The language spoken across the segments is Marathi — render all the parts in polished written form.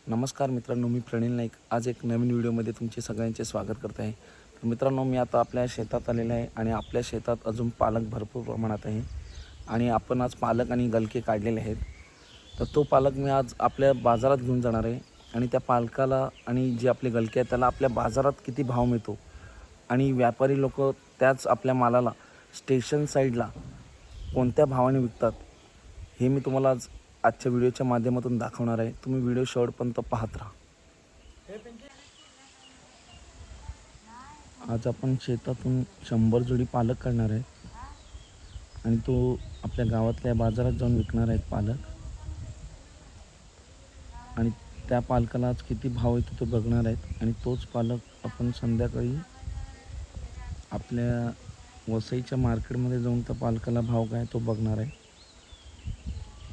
नमस्कार मित्रांनो, मी प्रणील नाईक आज एक नवीन व्हिडिओमध्ये तुमचे सगळ्यांचे स्वागत करत आहे. तर मित्रांनो, मी आता आपल्या शेतात आलेलो आहे आणि आपल्या शेतात अजून पालक भरपूर प्रमाणात आहे आणि आपण आज पालक आणि गलके काढलेले आहेत. तर तो पालक मी आज आपल्या बाजारात घेऊन जाणार आहे आणि त्या पालकाला आणि जे आपले गलके आहेत त्याला आपल्या बाजारात किती भाव मिळतो आणि व्यापारी लोक त्याच आपल्या मालाला स्टेशन साईडला कोणत्या भावाने विकतात हे मी तुम्हाला आजच्या व्हिडिओच्या माध्यमातून दाखवणार आहे. तुम्ही व्हिडिओ शेवटपर्यंत पाहत राहा. आज आपण शेतातून 100 जोडी पालक काढणार आहे आणि तो आपल्या गावातल्या बाजारात जाऊन विकणार आहेत पालक आणि त्या पालकाला आज किती भाव येतो तो बघणार आहेत आणि तोच पालक आपण संध्याकाळी आपल्या वसईच्या मार्केटमध्ये जाऊन त्या पालकाला भाव काय तो बघणार आहे.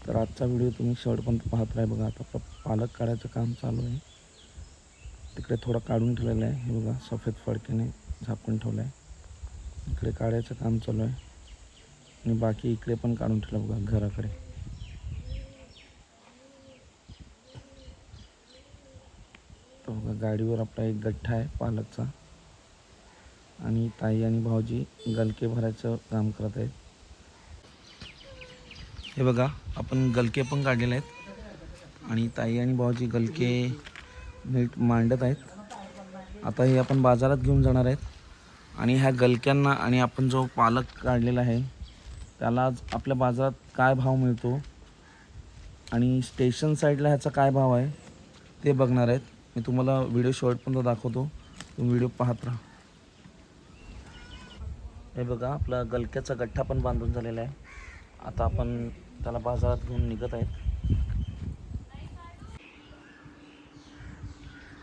तर आजचा व्हिडिओ तुम्ही शेवटपर्यंत पाहत राहा. बघा, आता पालक काढायचं काम चालू आहे. तिकडे थोडा काढून ठेवलेला आहे, हे बघा सफेद फडक्याने झाकून ठेवलं आहे. इकडे काढायचं काम चालू आहे आणि बाकी इकडे पण काढून ठेवलं बघा घराकडे. तर बघा गाडीवर आपला एक गठ्ठा आहे पालकचा आणि ताई आणि भाऊजी गलके भरायचं काम करत आहेत. हे बघा, आपण गलके पण काढलेले आहेत आणि ताई आणि भाऊजी गलके नीट मांडत आहेत. आता हे आपण बाजारात घेऊन जाणार आहेत आणि ह्या गलक्यांना आणि आपण जो पालक काढलेला आहे त्याला आज आपल्या बाजारात काय भाव मिळतो आणि स्टेशन साईडला ह्याचा काय भाव आहे ते बघणार आहेत. मी तुम्हाला व्हिडिओ शेवटपर्यंत दाखवतो, तुम्ही व्हिडिओ पाहत राहा. हे बघा, आपला गलक्याचा गठ्ठा पण बांधून झालेला आहे. आता आपण त्याला बाजारात घेऊन निघत आहेत.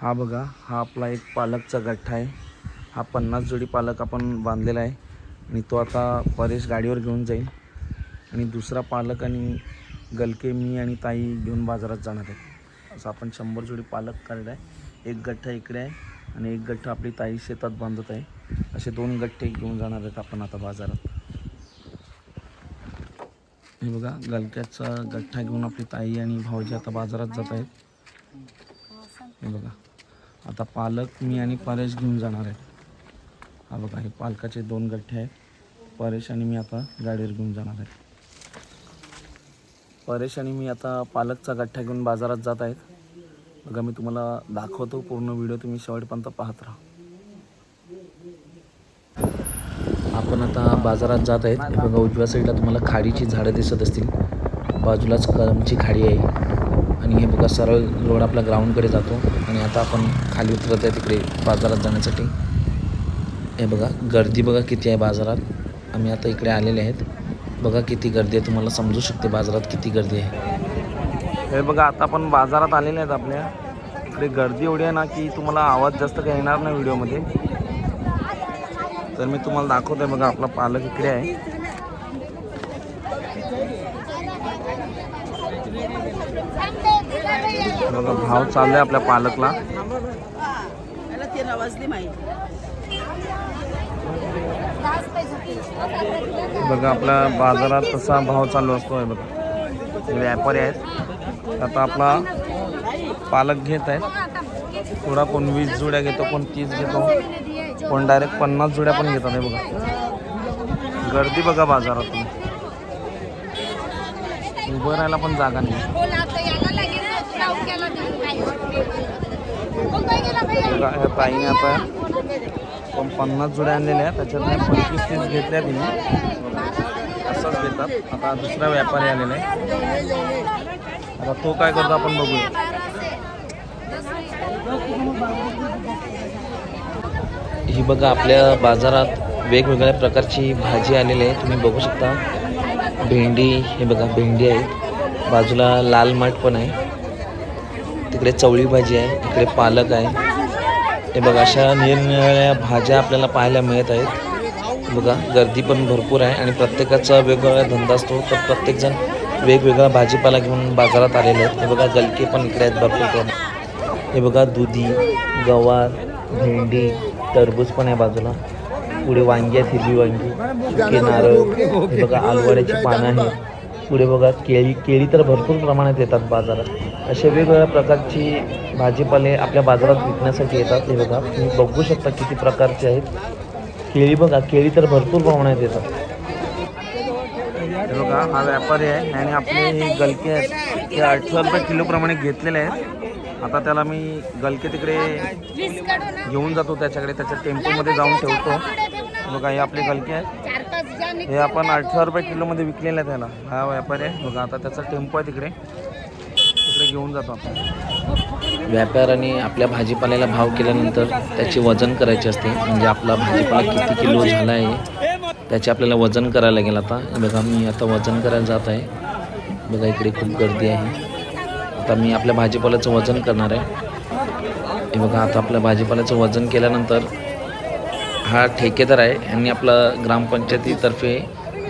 हा बघा, हा आपला एक पालकचा गठ्ठा आहे. हा 50 जोडी पालक आपण बांधलेला आहे आणि तो आता परेश गाडीवर घेऊन जाईल आणि दुसरा पालक आणि गलके मी आणि ताई घेऊन बाजारात जाणार आहे. असं आपण 100 जोडी पालक काढला आहे. एक गठ्ठा इकडे आहे आणि एक गठ्ठा आपली ताई शेतात बांधत आहे. असे 2 गठ्ठे घेऊन जाणार आहेत आपण आता बाजारात. हे बघा, गलक्याचा गठ्ठा घेऊन आपली ताई आणि भाऊजी आता बाजारात जात आहेत. हे बघा, आता पालक मी आणि परेश घेऊन जाणार आहेत. हा बघा, हे पालकाचे 2 गठ्ठे आहेत. परेश आणि मी आता गाडीवर घेऊन जाणार आहेत. परेश आणि मी आता पालकचा गठ्ठा घेऊन बाजारात जात आहेत. बघा, मी तुम्हाला दाखवतो, पूर्ण व्हिडिओ तुम्ही शेवटपर्यंत पाहत राहा. आपण आता बाजारात जात आहेत. हे बघा, उजव्या साईडला तुम्हाला खाडीची झाडं दिसत असतील. बाजूलाच कलमची खाडी आहे आणि हे बघा सरळ रोड आपला ग्राउंडकडे जातो आणि आता आपण खाली उतरत आहे तिकडे बाजारात जाण्यासाठी. हे बघा, गर्दी बघा किती आहे बाजारात. आम्ही आता इकडे आलेले आहेत. बघा किती गर्दी आहे, तुम्हाला समजू शकते बाजारात किती गर्दी आहे. हे बघा, आता आपण बाजारात आलेले आहेत. आपल्या इकडे गर्दी एवढी आहे ना की तुम्हाला आवाज जास्त काही येणार नाही व्हिडिओमध्ये. तर मी तुम्हाला दाखवतो आहे. बघा, आपला पालक इकडे आहे. बघा, भाव चालू आहे आपल्या पालकला. बघा, आपल्या बाजारात तसा भाव चालू असतो आहे. बघा, व्यापारी आहेत. आता आपला पालक घेत आहेत. थोडा कोण 20 जोड्या घेतो, कोण 30 घेतो, कोण डायरेक्ट 50 जोड्या पण घेतात. हे बघा, गर्दी बघा बाजारात. उभं राहायला पण जागा नाही. बघा, ह्या ताईने आता 50 जोड्या आणलेल्या आहेत. त्याच्यात 25-30 घेतल्या तिने. असंच घेतात. आता दुसरा व्यापारी आलेला आहे. आता तो काय करतो आपण बघूया. ही बघा, आपल्या बाजारात वेगवेगळ्या प्रकारची भाजी आलेली आहे. तुम्ही बघू शकता. भेंडी, हे बघा भेंडी आहे. बाजूला लाल माठ पण आहे. तिकडे चवळी भाजी आहे. इकडे पालक आहे. हे बघा, अशा निरनिराळ्या भाज्या आपल्याला पाहायला मिळत आहेत. बघा, गर्दी पण भरपूर आहे आणि प्रत्येकाचा वेगवेगळा धंदा असतो. तर प्रत्येकजण वेगवेगळा भाजीपाला घेऊन बाजारात आलेले आहेत. हे बघा, गलके पण इकडे आहेत भरपूर प्रमाणात. हे बघा, दुधी, गवार, भेंडी, टरबूज पण आहे बाजूला. पुढे वांगी आहेत, हिरवी वांगी, सुके नारळ. हे बघा, आलूवाड्याची पानं आहेत. पुढे बघा, केळी तर भरपूर प्रमाणात येतात बाजारात. असे वेगवेगळ्या प्रकारची भाजीपाले आपल्या बाजारात विकण्यासाठी येतात. हे बघा तुम्ही बघू शकता किती प्रकारचे आहेत. केळी बघा, केळी तर भरपूर प्रमाणात येतात. हे बघा हा व्यापारी आहे आणि आपले हे गलके आहेत ते 18 रुपये किलोप्रमाणे घेतलेले आहेत. आता त्याला मी गलके तिकडे घेऊन जातो त्याच्याकडे, त्याच्या टेम्पोमध्ये जाऊन ठेवतो. बघा हे आपले गलके आहेत, हे आपण 18 रुपये किलोमध्ये विकलेले आहे त्याला. हा व्यापारी आहे बघा, आता त्याचा टेम्पो आहे तिकडे घेऊन जातो आपण. व्यापाऱ्याने आपल्या भाजीपाल्याला भाव केल्यानंतर त्याचे वजन करायचे असते. म्हणजे आपला भाजीपाला किती किलो झाला आहे त्याचे आपल्याला वजन करायला लागेल. आता बघा मी आता वजन करायला जात आहे. बघा इकडे खूप गर्दी आहे. आता मी आपल्या भाजीपाल्याचं वजन करणार आहे. हे बघा आता आपल्या भाजीपाल्याचं वजन केल्यानंतर हा ठेकेदार आहे यांनी आपला ग्रामपंचायतीतर्फे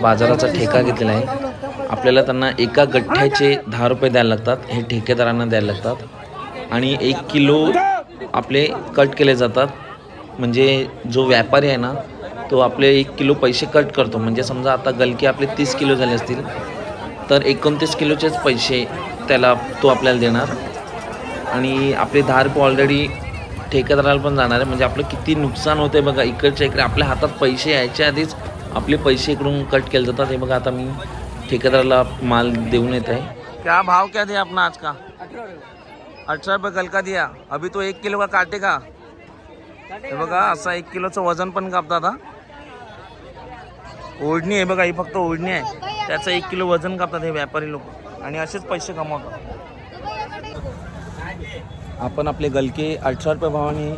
बाजाराचा ठेका घेतलेला आहे. आपल्याला त्यांना एका गठ्ठ्याचे 10 रुपये द्यायला लागतात, हे ठेकेदारांना द्यायला लागतात. आणि 1 किलो आपले कट केले जातात. म्हणजे जो व्यापारी आहे ना तो आपले 1 किलो पैसे कट करतो. म्हणजे समजा आता गलके आपले 30 किलो झाले असतील तर 29 किलोचेच पैसे त्याला तो आपल्याला देणार. आणि आपले 10 रुपये ऑलरेडी ठेकेदाराला पण जाणार आहे. म्हणजे आपलं किती नुकसान होते बघा. इकडच्या इकडे आपल्या हातात पैसे यायच्या आधीच आपले पैसे इकडून कट केले जातात. हे बघा आता मी ठेकेदाराला माल देऊन येत आहे. क्या भाव क्या दिया अपना आज का? 18 रुपये गलका दिया. अभी तो 1 किलो का काटेगा. हे बघा असा 1 किलोचं वजन पण कापतात. हा ओढणी आहे बघा, ही फक्त ओढणी आहे, त्याचं 1 किलो वजन कापतात हे व्यापारी लोक आणि असेच पैसे कमवतात. आपण आपले गलके 18 रुपये भावाने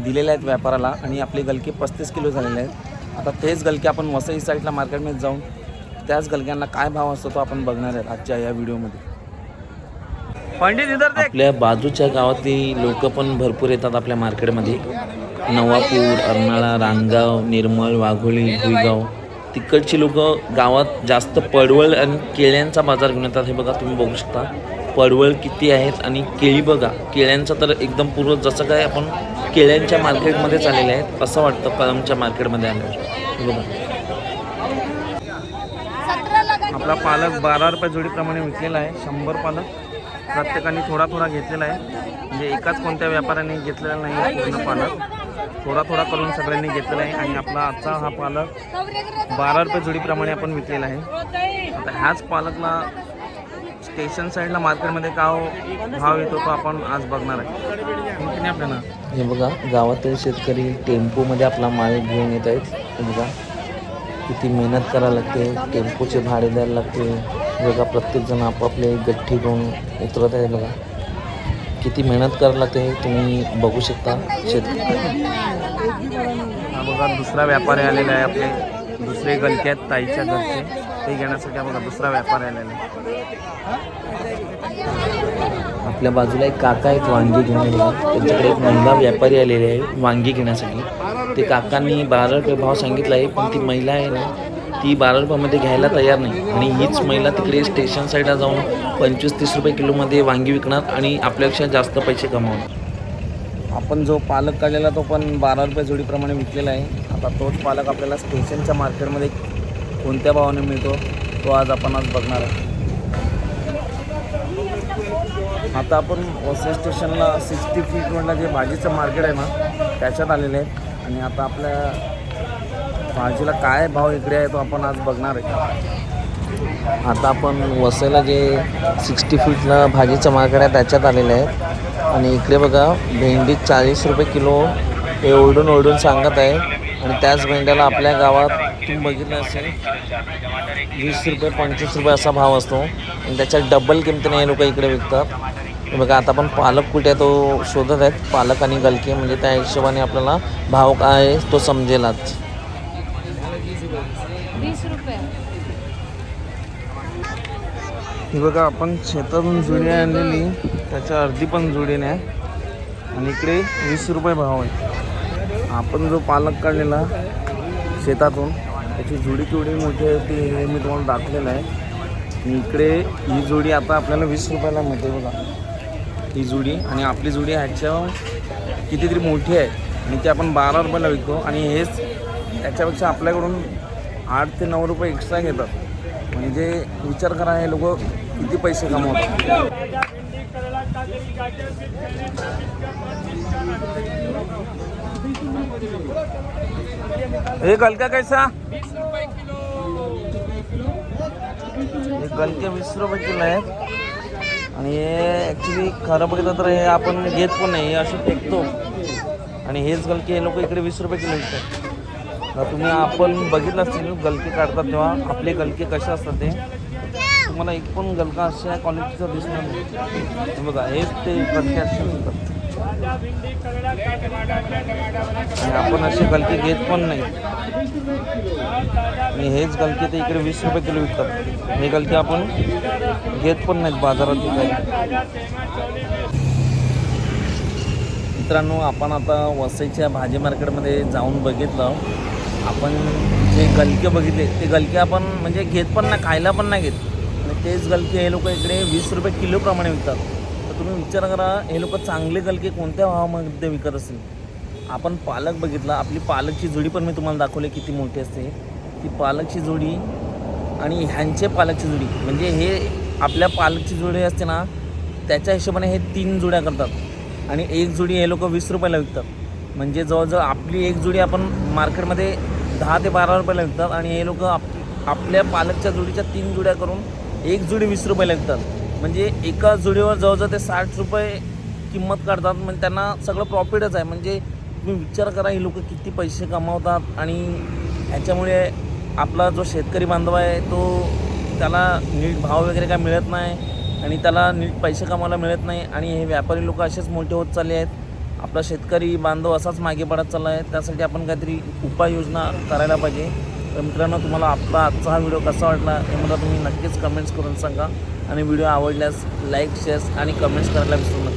दिलेले आहेत व्यापाराला आणि आपले गलके 35 किलो झालेले आहेत. आता तेच गलके आपण वसई साईडला मार्केटमध्ये जाऊन त्याच गलक्यांना काय भाव असतो तो आपण बघणार आहेत आजच्या या व्हिडिओमध्ये. आपल्या बाजूच्या गावातली लोक पण भरपूर येतात आपल्या मार्केटमध्ये. नवापूर, अर्नाळा, रानगाव, निर्मळ, वाघोली, भुईगाव तिकडची लोक गावात जास्त पडवळ आणि केळ्यांचा बाजार घेऊन येतात. हे बघा तुम्ही बघू शकता पडवळ किती आहेत आणि केळी बघा. केळ्यांचं तर एकदम पूर्व जसं काय आपण केळ्यांच्या मार्केटमध्येच आलेले आहेत असं वाटतं कळमच्या मार्केटमध्ये आल्यावर. हे बघा आपला पालक 12 रुपये जोडीप्रमाणे विकलेला आहे. 100 पालक प्रत्येकाने थोडा थोडा घेतलेला आहे. म्हणजे एकाच कोणत्या व्यापाऱ्याने घेतलेला नाही आहे पूर्ण पालक, थोडा थोडा करून सगळ्यांनी घेतलेला आहे. आणि आपला आजचा हा पालक 12 रुपये जोडीप्रमाणे आपण विकलेला आहे. आता ह्याच पालकला स्टेशन साईडला मार्केटमध्ये का भाव येतो तो आपण आज बघणार आहे. आपल्याला हे बघा गावातील शेतकरी टेम्पोमध्ये आपला माल घेऊन येत आहेत. हे बघा किती मेहनत करायला लागते, टेम्पोचे भाडे द्यायला लागते. बघा प्रत्येकजण आपापले गठ्ठी घेऊन उतरत आहे. बघा किती मेहनत करायला लागते तुम्ही बघू शकता. हा बघा दुसरा व्यापारी आलेला आहे. आपले दुसरे गलके आहेत ताईच्या घरचे, ते घेण्यासाठी बघा दुसरा व्यापारी आलेला आहे. आपल्या बाजूला एक काका आहेत वांगी घेऊन. बघा त्यांच्याकडे एक महिला व्यापारी आलेले आहे वांगी घेण्यासाठी. ते काकांनी 12 रुपये भाव सांगितला आहे, पण ती महिला आहे ना ती 12 रुपयामध्ये घ्यायला तयार नाही. आणि हीच महिला तिकडे स्टेशन साईडला जाऊन 25-30 रुपये किलोमध्ये वांगी विकणार आणि आपल्यापेक्षा जास्त पैसे कमावणार. आपण जो पालक काढलेला तो पण 12 रुपये जोडीप्रमाणे विकलेला आहे. आता तोच पालक आपल्याला स्टेशनच्या मार्केटमध्ये कोणत्या भावाने मिळतो तो आज बघणार आहे. आता आपण वसई स्टेशनला 60 फीट रोडला जे भाजीचं मार्केट आहे ना त्याच्यात आलेले आहे. आणि आता आपल्या भाजीला काय भाव इकडे आहे तो आपण आज बघणार आहे. आता आपण वसईला जे 60 फीटला भाजीचं मार्केट आहे त्याच्यात आलेलं आहे. आणि इकडे बघा भेंडी 40 रुपये किलो हे ओरडून सांगत आहे. आणि त्याच भेंड्याला आपल्या गावात तुम्ही बघितलं असेल 20 रुपये 25 रुपये असा भाव असतो. आणि त्याच्या डबल किमतीने हे लोक इकडे विकतात. बघा आता आपण पालक कुठे आहे तो शोधत आहेत. पालक आणि गलके म्हणजे त्या हिशोबाने आपल्याला भाव काय आहे तो समजेलच. 20 रुपये. ही बघा आपण शेतातून जुडी आणलेली त्याच्या अर्धी पण जुडी नाही. आणि इकडे 20 रुपये भाव आहे. आपण जो पालक काढलेला शेतातून त्याची जुडी केवढी मोठी आहे ती हे मी तुम्हाला दाखवलेलं आहे. आणि इकडे ही जोडी आता आपल्याला 20 रुपयाला मिळते. बघा ही जोडी आणि आपली जोडी ह्याच्या कितीतरी मोठी आहे आणि ती आपण 12 रुपयाला विकतो. आणि हेच त्याच्यापेक्षा आपल्याकडून 8 ते 9 रुपये एक्स्ट्रा घेतात. म्हणजे विचार करा हे लोक किती पैसे कमवतात. हे गलका कैसा? हे गलके 20 रुपये किलो आहेत. आणि हे ॲक्च्युली खरं बघितलं तर हे आपण घेत पण नाही, हे असे फेकतो. आणि हेच गलके हे लोक इकडे 20 रुपये किलो विकतात. तुम्ही आपण बघितलं असतील गलके काढतात तेव्हा आपले गलके कसे असतात ते तुम्हाला एक पण गलका अशा क्वालिटीचा दिसणार नाही. हे बघा हेच ते गलके असे असतात. आणि आपण असे गलके घेत पण नाही. आणि हेच गलके ते इकडे 20 रुपये किलो विकतात. हे गलके आपण घेत पण नाहीत बाजारात विकायला. मित्रांनो, आपण आता वसईच्या भाजी मार्केटमध्ये जाऊन बघितलं. आपण जे गलके बघितले ते गलके आपण म्हणजे घेत पण नाही, खायला पण नाही घेत. आणि तेच गलके हे लोक इकडे 20 रुपये किलोप्रमाणे विकतात. तर तुम्ही विचार करा, हे लोक चांगले गलके कोणत्या भावामध्ये विकत असतील. आपण पालक बघितला, आपली पालकची जोडी पण मी तुम्हाला दाखवली किती मोठी असते. ती पालकची जोडी आणि ह्यांचे पालकची जोडी म्हणजे हे आपल्या पालकची जोडी असते ना, त्याच्या हिशोबाने हे 3 जोड्या करतात. आणि एक जोडी हे लोक 20 रुपयाला विकतात. म्हणजे जवळजवळ आपली एक जोडी आपण मार्केटमध्ये 10 ते 12 रुपयाला विकतात. आणि हे लोक आपल्या पालकच्या जोडीच्या 3 जोड्या करून एक जोडी 20 रुपयाला विकतात. म्हणजे एका जोडीवर जवळजवळ ते 60 रुपये किंमत काढतात. म्हणजे त्यांना सगळं प्रॉफिटच आहे. म्हणजे तुम्ही विचार करा, ही लोक किती पैसे कमावतात. आणि ह्याच्यामुळे आपला जो शेतकरी बांधव आहे तो त्याला नीट भाव वगैरे काय मिळत नाही. आणि त्याला नीट पैसे कमावायला मिळत नाही. आणि हे व्यापारी लोक असेच मोठे होत चालले आहेत. आपला शेतकरी बांधव असाच मागे पडत चालला आहे. त्यासाठी आपण काहीतरी उपाययोजना करायला पाहिजे. तर मित्रांनो, तुम्हाला आपला आजचा हा व्हिडिओ कसा वाटला हे मला तुम्ही नक्कीच कमेंट्स करून सांगा. आणि व्हिडिओ आवडल्यास लाईक, शेअर्स आणि कमेंट्स करायला विसरू नका.